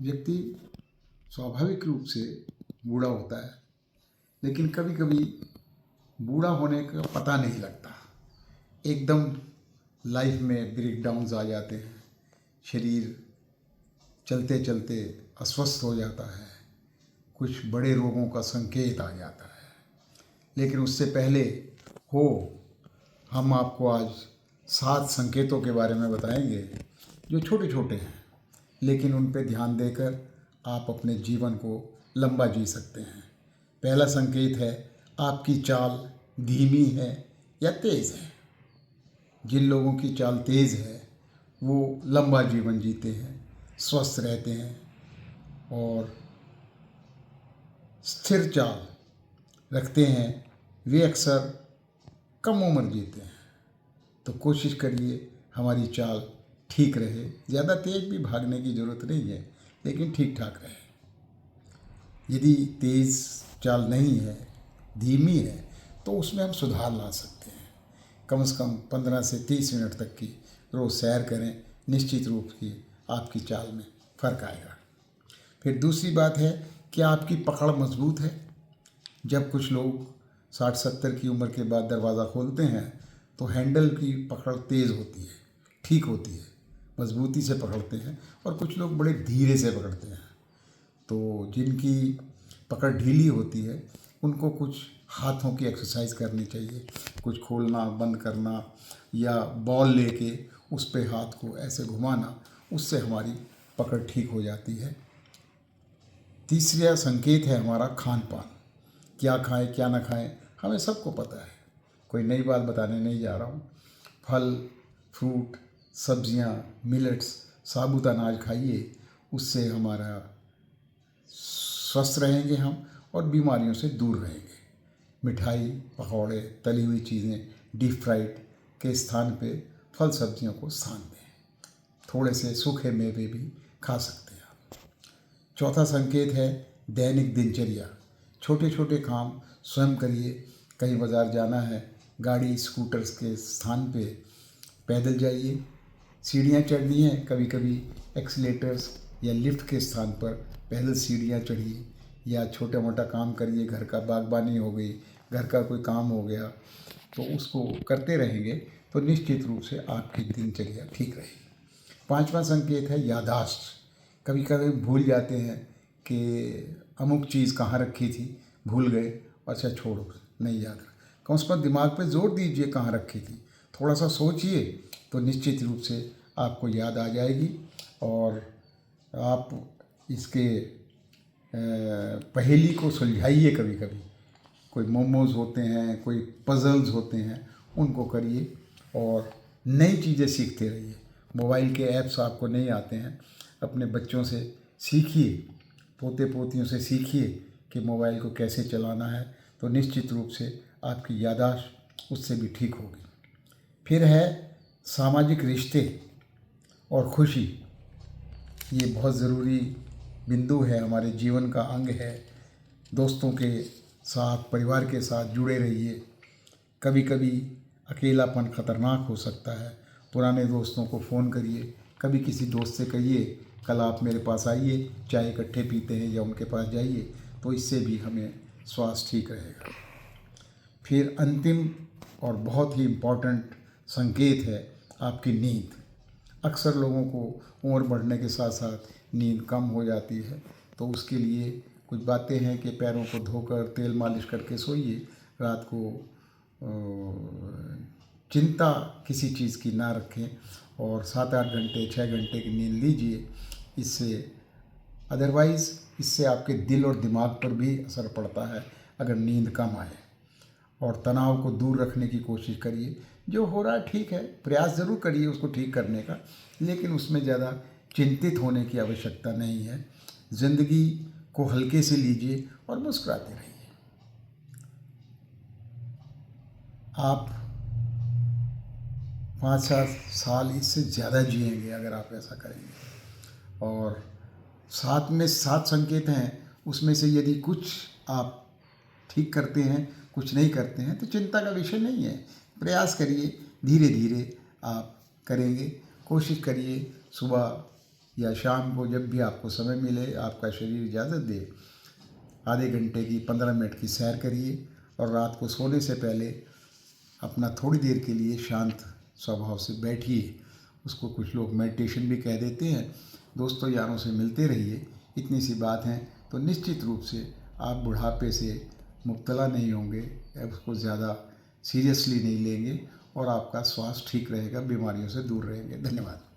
व्यक्ति स्वाभाविक रूप से बूढ़ा होता है, लेकिन कभी कभी बूढ़ा होने का पता नहीं लगता। एकदम लाइफ में ब्रेकडाउन्स आ जाते हैं, शरीर चलते चलते अस्वस्थ हो जाता है, कुछ बड़े रोगों का संकेत आ जाता है। लेकिन उससे पहले हो हम आपको आज 7 संकेतों के बारे में बताएंगे जो छोटे छोटे हैं, लेकिन उन पे ध्यान देकर आप अपने जीवन को लंबा जी सकते हैं। पहला संकेत है, आपकी चाल धीमी है या तेज़ है। जिन लोगों की चाल तेज़ है वो लंबा जीवन जीते हैं, स्वस्थ रहते हैं और स्थिर चाल रखते हैं, वे अक्सर कम उम्र जीते हैं। तो कोशिश करिए हमारी चाल ठीक रहे। ज़्यादा तेज़ भी भागने की ज़रूरत नहीं है, लेकिन ठीक ठाक रहे। यदि तेज़ चाल नहीं है, धीमी है, तो उसमें हम सुधार ला सकते हैं। कम से कम 15 से 30 मिनट तक की रोज़ सैर करें, निश्चित रूप से आपकी चाल में फ़र्क आएगा। फिर दूसरी बात है कि आपकी पकड़ मजबूत है। जब कुछ लोग 60-70 की उम्र के बाद दरवाज़ा खोलते हैं तो हैंडल की पकड़ तेज़ होती है, ठीक होती है, मजबूती से पकड़ते हैं, और कुछ लोग बड़े धीरे से पकड़ते हैं। तो जिनकी पकड़ ढीली होती है उनको कुछ हाथों की एक्सरसाइज करनी चाहिए, कुछ खोलना बंद करना या बॉल लेके उस पे हाथ को ऐसे घुमाना, उससे हमारी पकड़ ठीक हो जाती है। तीसरा संकेत है हमारा खान पान। क्या खाएं क्या ना खाएं हमें सबको पता है, कोई नई बात बताने नहीं जा रहा हूँ। फल, फ्रूट, सब्जियाँ, मिलेट्स, साबुत अनाज खाइए, उससे हमारा स्वस्थ रहेंगे हम और बीमारियों से दूर रहेंगे। मिठाई, पकौड़े, तली हुई चीज़ें, डीप फ्राइड के स्थान पे फल सब्जियों को स्थान दें। थोड़े से सूखे मेवे भी खा सकते हैं आप। चौथा संकेत है दैनिक दिनचर्या। छोटे छोटे काम स्वयं करिए। कहीं बाज़ार जाना है, गाड़ी स्कूटर्स के स्थान पे पैदल जाइए। सीढ़ियाँ चढ़नी है, कभी कभी एक्सीलेटर्स या लिफ्ट के स्थान पर पैदल सीढ़ियाँ चढ़िए, या छोटा मोटा काम करिए। घर का बागबानी हो गई, घर का कोई काम हो गया, तो उसको करते रहेंगे तो निश्चित रूप से आपकी दिनचर्या ठीक रहेगी। पांचवा संकेत है याददाश्त। कभी कभी भूल जाते हैं कि अमुक चीज़ कहाँ रखी थी, भूल गए, अच्छा छोड़ो, नहीं याद रहा। कम से कम दिमाग पे जोर दीजिए कहाँ रखी थी, थोड़ा सा सोचिए, तो निश्चित रूप से आपको याद आ जाएगी और आप इसके पहेली को सुलझाइए। कभी कभी कोई मोमोज़ होते हैं, कोई पज़ल्स होते हैं, उनको करिए और नई चीज़ें सीखते रहिए। मोबाइल के ऐप्स आपको नहीं आते हैं, अपने बच्चों से सीखिए, पोते पोतियों से सीखिए कि मोबाइल को कैसे चलाना है, तो निश्चित रूप से आपकी याददाश्त उससे भी ठीक होगी। फिर है सामाजिक रिश्ते और खुशी। ये बहुत ज़रूरी बिंदु है, हमारे जीवन का अंग है। दोस्तों के साथ, परिवार के साथ जुड़े रहिए। कभी कभी अकेलापन ख़तरनाक हो सकता है, पुराने दोस्तों को फ़ोन करिए। कभी किसी दोस्त से कहिए कल आप मेरे पास आइए, चाय इकट्ठे पीते हैं, या उनके पास जाइए, तो इससे भी हमें स्वास्थ्य ठीक रहेगा। फिर अंतिम और बहुत ही इम्पोर्टेंट संकेत है आपकी नींद। अक्सर लोगों को उम्र बढ़ने के साथ साथ नींद कम हो जाती है, तो उसके लिए कुछ बातें हैं कि पैरों को धोकर तेल मालिश करके सोइए। रात को चिंता किसी चीज़ की ना रखें और 7-8 घंटे 6 घंटे की नींद लीजिए। इससे आपके दिल और दिमाग पर भी असर पड़ता है अगर नींद कम आए। और तनाव को दूर रखने की कोशिश करिए। जो हो रहा है ठीक है, प्रयास ज़रूर करिए उसको ठीक करने का, लेकिन उसमें ज़्यादा चिंतित होने की आवश्यकता नहीं है। ज़िंदगी को हल्के से लीजिए और मुस्कुराते रहिए। आप 5-7 साल इससे ज़्यादा जिएंगे अगर आप ऐसा करेंगे। और 7 संकेत हैं, उसमें से यदि कुछ आप ठीक करते हैं, कुछ नहीं करते हैं, तो चिंता का विषय नहीं है। प्रयास करिए, धीरे धीरे आप करेंगे। कोशिश करिए सुबह या शाम को जब भी आपको समय मिले, आपका शरीर इजाज़त दे, आधे घंटे की 15 मिनट की सैर करिए और रात को सोने से पहले अपना थोड़ी देर के लिए शांत स्वभाव से बैठिए। उसको कुछ लोग मेडिटेशन भी कह देते हैं। दोस्तों यारों से मिलते रहिए। इतनी सी बात है तो निश्चित रूप से आप बुढ़ापे से मुब्तला नहीं होंगे, उसको ज़्यादा सीरियसली नहीं लेंगे और आपका स्वास्थ्य ठीक रहेगा, बीमारियों से दूर रहेंगे। धन्यवाद।